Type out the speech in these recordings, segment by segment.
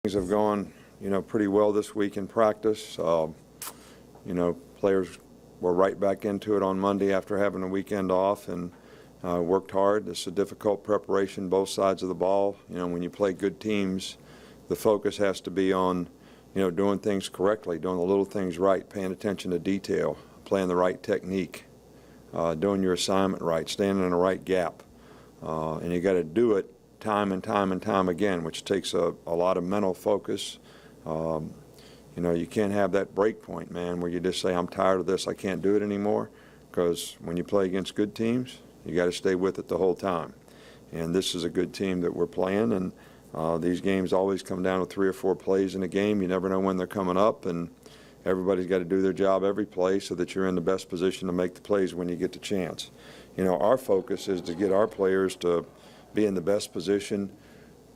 Things have gone, pretty well this week in practice. Players were right back into it on Monday after having a weekend off and worked hard. It's a difficult preparation, both sides of the ball. When you play good teams, the focus has to be on, doing things correctly, doing the little things right, paying attention to detail, playing the right technique, doing your assignment right, standing in the right gap. And you got to do it time and time and time again, which takes a lot of mental focus. You can't have that break point, man, where you just say, I'm tired of this, I can't do it anymore, because when you play against good teams, you got to stay with it the whole time. And this is a good team that we're playing, and these games always come down to 3 or 4 plays in a game. You never know when they're coming up, and everybody's got to do their job every play so that you're in the best position to make the plays when you get the chance. Our focus is to get our players to be in the best position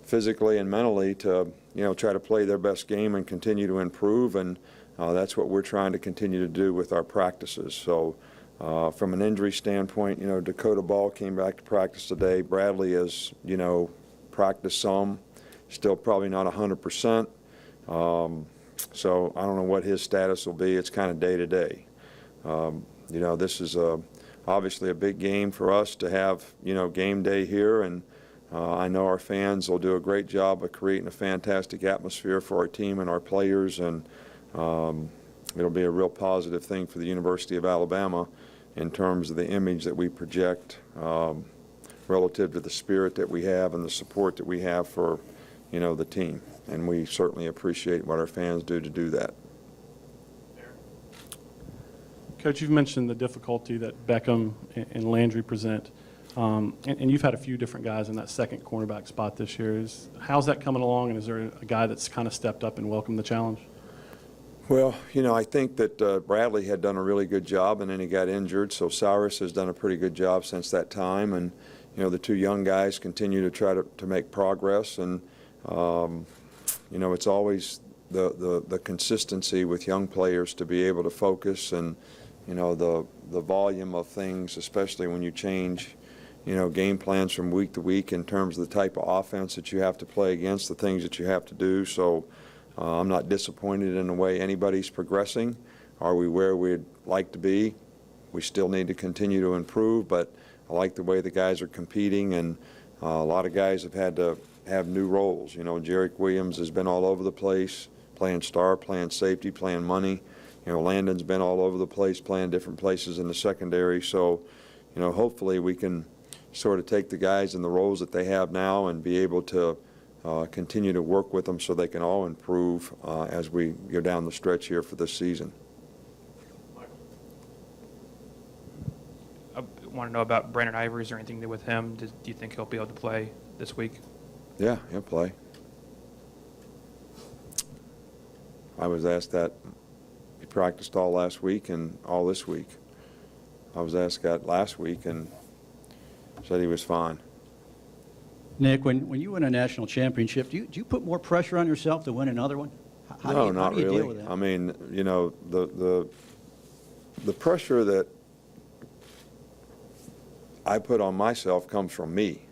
physically and mentally to, try to play their best game and continue to improve, and that's what we're trying to continue to do with our practices. So from an injury standpoint, Dakota Ball came back to practice today. Bradley has, practiced some, still probably not 100%. So I don't know what his status will be. It's kind of day to day. This is obviously a big game for us to have, game day here, and I know our fans will do a great job of creating a fantastic atmosphere for our team and our players, and it'll be a real positive thing for the University of Alabama in terms of the image that we project relative to the spirit that we have and the support that we have for, the team. And we certainly appreciate what our fans do to do that. Coach, you've mentioned the difficulty that Beckham and Landry present, and you've had a few different guys in that second cornerback spot this year. How's that coming along, and is there a guy that's kind of stepped up and welcomed the challenge? Well, I think that Bradley had done a really good job, and then he got injured, so Cyrus has done a pretty good job since that time, and the 2 young guys continue to try to make progress, and it's always the consistency with young players to be able to focus, and the volume of things, especially when you change, game plans from week to week in terms of the type of offense that you have to play against, the things that you have to do. So I'm not disappointed in the way anybody's progressing. Are we where we'd like to be? We still need to continue to improve, but I like the way the guys are competing, and a lot of guys have had to have new roles. Jarek Williams has been all over the place, playing star, playing safety, playing money. Landon's been all over the place, playing different places in the secondary. So, hopefully we can sort of take the guys in the roles that they have now and be able to continue to work with them so they can all improve as we go down the stretch here for this season. I want to know about Brandon Ivory. Is there anything to do with him? Do you think he'll be able to play this week? Yeah, he'll play. I was asked that. He practiced all last week and all this week. I was asked that last week and said he was fine. Nick, when you win a national championship, do you put more pressure on yourself to win another one? No, not really. Deal with that? I mean, the pressure that I put on myself comes from me,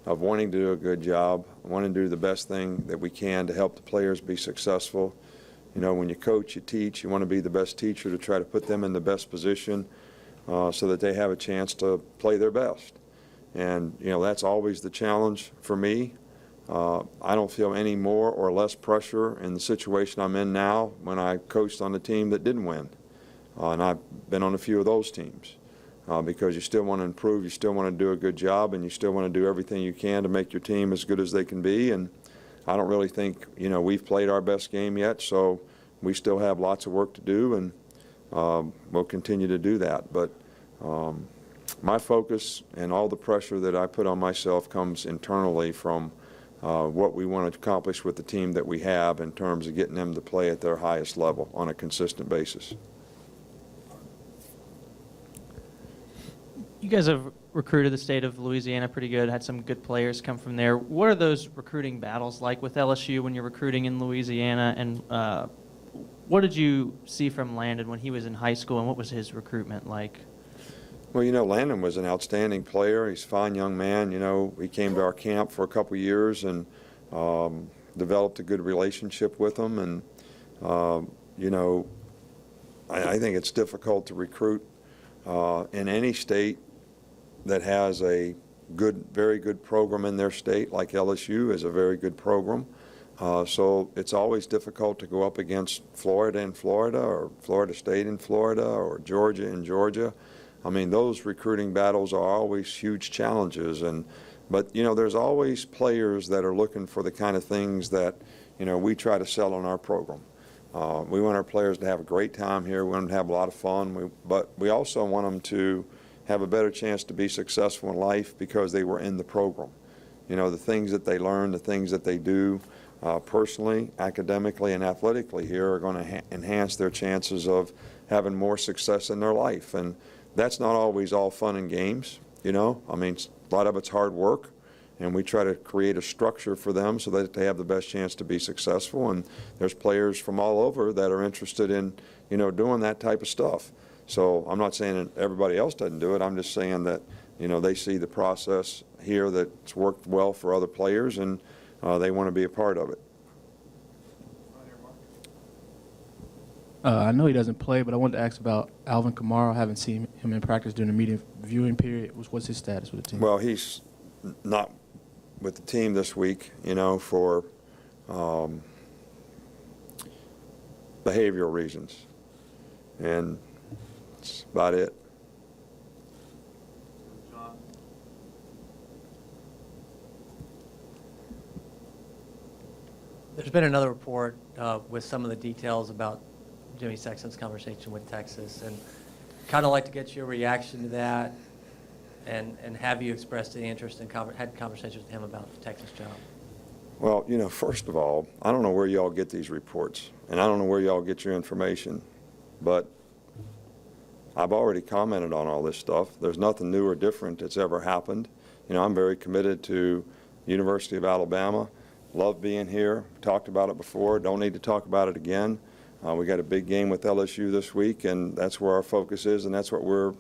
of wanting to do a good job, wanting to do the best thing that we can to help the players be successful. When you coach, you teach, you want to be the best teacher to try to put them in the best position so that they have a chance to play their best. And, that's always the challenge for me. I don't feel any more or less pressure in the situation I'm in now when I coached on a team that didn't win. And I've been on a few of those teams because you still want to improve, you still want to do a good job, and you still want to do everything you can to make your team as good as they can be. And I don't really think, we've played our best game yet, so we still have lots of work to do, and we'll continue to do that. But my focus and all the pressure that I put on myself comes internally from what we want to accomplish with the team that we have in terms of getting them to play at their highest level on a consistent basis. You guys have recruited the state of Louisiana pretty good, had some good players come from there. What are those recruiting battles like with LSU when you're recruiting in Louisiana, and what did you see from Landon when he was in high school, and what was his recruitment like? Well, Landon was an outstanding player. He's a fine young man. He came to our camp for a couple of years, and developed a good relationship with them, and you know, I think it's difficult to recruit in any state that has a very good program in their state, like LSU is a very good program. So it's always difficult to go up against Florida in Florida, or Florida State in Florida, or Georgia in Georgia. I mean, those recruiting battles are always huge challenges, but you know, there's always players that are looking for the kind of things that, you know, we try to sell in our program. We want our players to have a great time here. We want them to have a lot of fun, but we also want them to have a better chance to be successful in life because they were in the program. You know, the things that they learn, the things that they do personally, academically, and athletically here are going to enhance their chances of having more success in their life. And that's not always all fun and games, you know. I mean, a lot of it's hard work, and we try to create a structure for them so that they have the best chance to be successful. And there's players from all over that are interested in, you know, doing that type of stuff. So I'm not saying that everybody else doesn't do it. I'm just saying that, you know, they see the process here that's worked well for other players, and they want to be a part of it. I know he doesn't play, but I wanted to ask about Alvin Kamara. I haven't seen him in practice during the media viewing period. What's his status with the team? Well, he's not with the team this week, you know, for behavioral reasons. And that's about it. There's been another report with some of the details about Jimmy Sexton's conversation with Texas, and kind of like to get your reaction to that, and have you expressed any interest in had conversations with him about the Texas job? Well, you know, first of all, I don't know where y'all get these reports, and I don't know where y'all get your information, but I've already commented on all this stuff. There's nothing new or different that's ever happened. You know, I'm very committed to University of Alabama. Love being here. Talked about it before. Don't need to talk about it again. We got a big game with LSU this week, and that's where our focus is, and that's what we're,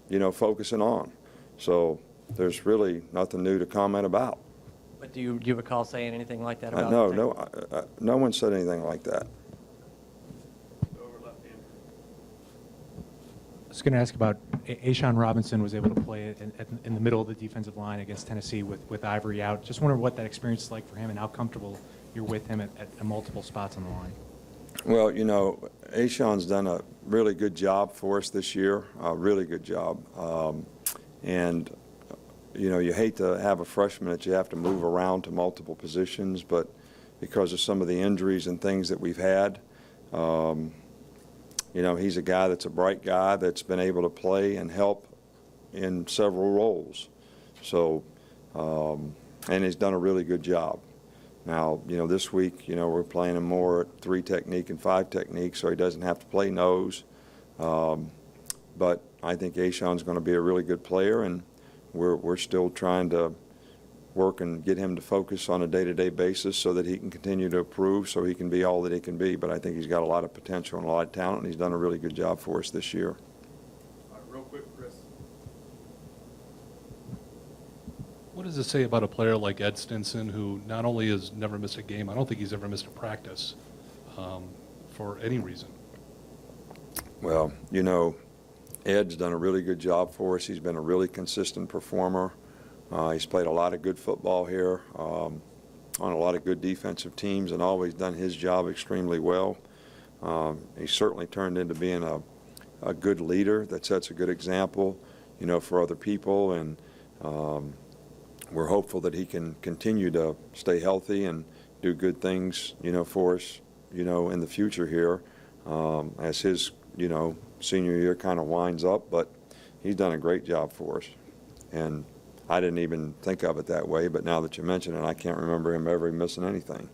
you know, focusing on. So there's really nothing new to comment about. But do you recall saying anything like that about No one said anything like that. I was going to ask about A'Shawn Robinson was able to play in the middle of the defensive line against Tennessee with Ivory out. Just wondering what that experience is like for him and how comfortable you're with him at multiple spots on the line. Well, you know, A'Shawn's done a really good job for us this year, a really good job. And, you know, you hate to have a freshman that you have to move around to multiple positions, but because of some of the injuries and things that we've had, you know, he's a guy that's a bright guy that's been able to play and help in several roles. So, and he's done a really good job. Now, you know, this week, you know, we're playing him more at 3 technique and 5 technique, so he doesn't have to play nose. But I think A'Shawn's going to be a really good player, and we're still trying to work and get him to focus on a day-to-day basis so that he can continue to improve, so he can be all that he can be. But I think he's got a lot of potential and a lot of talent, and he's done a really good job for us this year. Real quick, Chris. What does it say about a player like Ed Stinson, who not only has never missed a game, I don't think he's ever missed a practice for any reason? Well, you know, Ed's done a really good job for us. He's been a really consistent performer. He's played a lot of good football here on a lot of good defensive teams and always done his job extremely well. He's certainly turned into being a good leader that sets a good example, you know, for other people. And we're hopeful that he can continue to stay healthy and do good things, you know, for us, you know, in the future here as his, you know, senior year kind of winds up. But he's done a great job for us. And I didn't even think of it that way, but now that you mention it, I can't remember him ever missing anything.